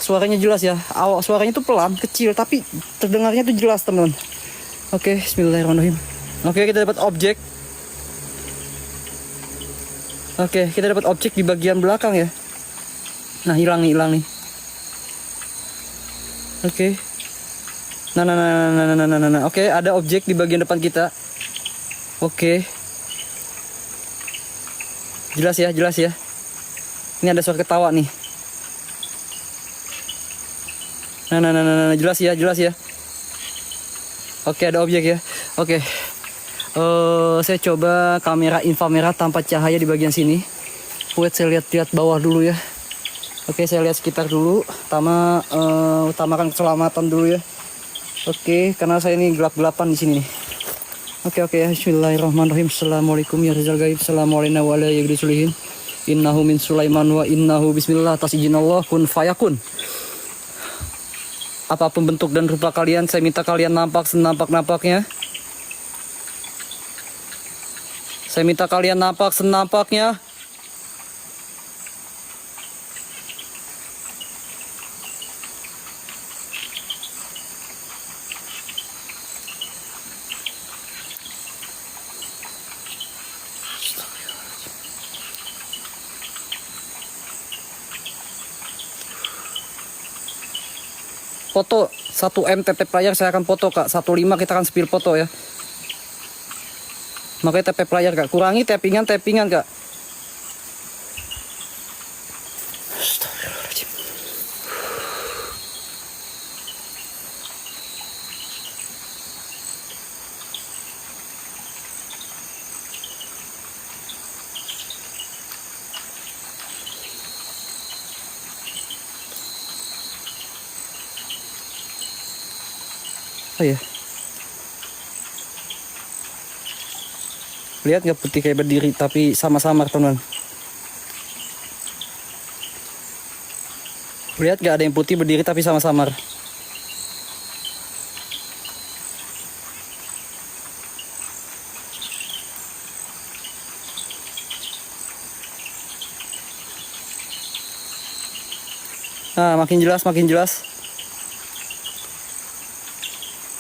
suaranya jelas ya. Awal suaranya tuh pelan, kecil, tapi terdengarnya tuh jelas, teman-teman. Oke, bismillahirrahmanirrahim. Oke, kita dapat objek. Oke, kita dapat objek di bagian belakang ya. Nah, hilang nih. Oke. Nah. Oke, ada objek di bagian depan kita. Oke. Jelas ya. Ini ada suara ketawa nih. Nah, jelas ya. Oke, ada objek ya. Oke. Saya coba kamera inframerah tanpa cahaya di bagian sini. Wait, saya lihat bawah dulu ya. Oke, saya lihat sekitar dulu. Utamakan keselamatan dulu ya. Oke, karena saya ini gelap-gelapan di sini nih. Oke, bismillahirrahmanirrahim. Assalamualaikum ya rizal gaib. Assalamualaikum warahmatullahi wabarakatuh. Innahu min Sulaiman wa innahu bismillah tasijinallah kun fayakun. Apapun bentuk dan rupa kalian, saya minta kalian nampak senampak-nampaknya. Saya minta kalian nampak senampaknya. Foto 1M TP player saya akan foto kak. 15 kita akan spill foto ya. Makanya TP player kak. Kurangi tappingan kak. Astagfirullahaladzim. Oh ya. Lihat nggak putih kayak berdiri tapi sama-samar teman. Lihat nggak ada yang putih berdiri tapi sama-samar. Nah, makin jelas.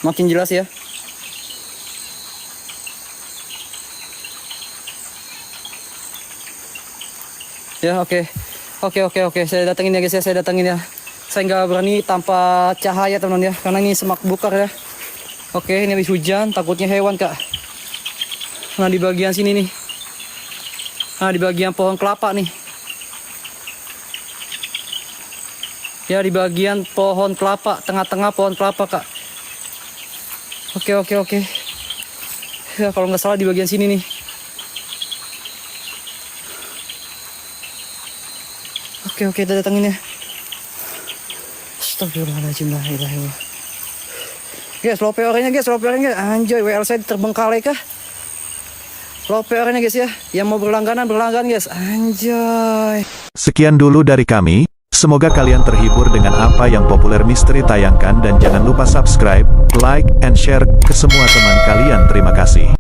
Makin jelas ya. Ya, oke. Saya datengin ya guys ya, Saya nggak berani tanpa cahaya teman ya, karena ini semak belukar ya. Oke, ini habis hujan, takutnya hewan kak. Nah, di bagian sini nih. Nah, di bagian pohon kelapa nih. Ya, di bagian pohon kelapa, tengah-tengah pohon kelapa kak. Oke. Ya, kalau nggak salah di bagian sini nih. Oke, kita datangin ya. Astagfirullahaladzim, la ilaha illallah. Guys, low powernya guys. Anjay, WLC terbengkalai kah? Low powernya guys ya. Yang mau berlangganan guys. Anjay. Sekian dulu dari kami. Semoga kalian terhibur dengan apa yang Populer Misteri tayangkan dan jangan lupa subscribe, like, and share ke semua teman kalian. Terima kasih.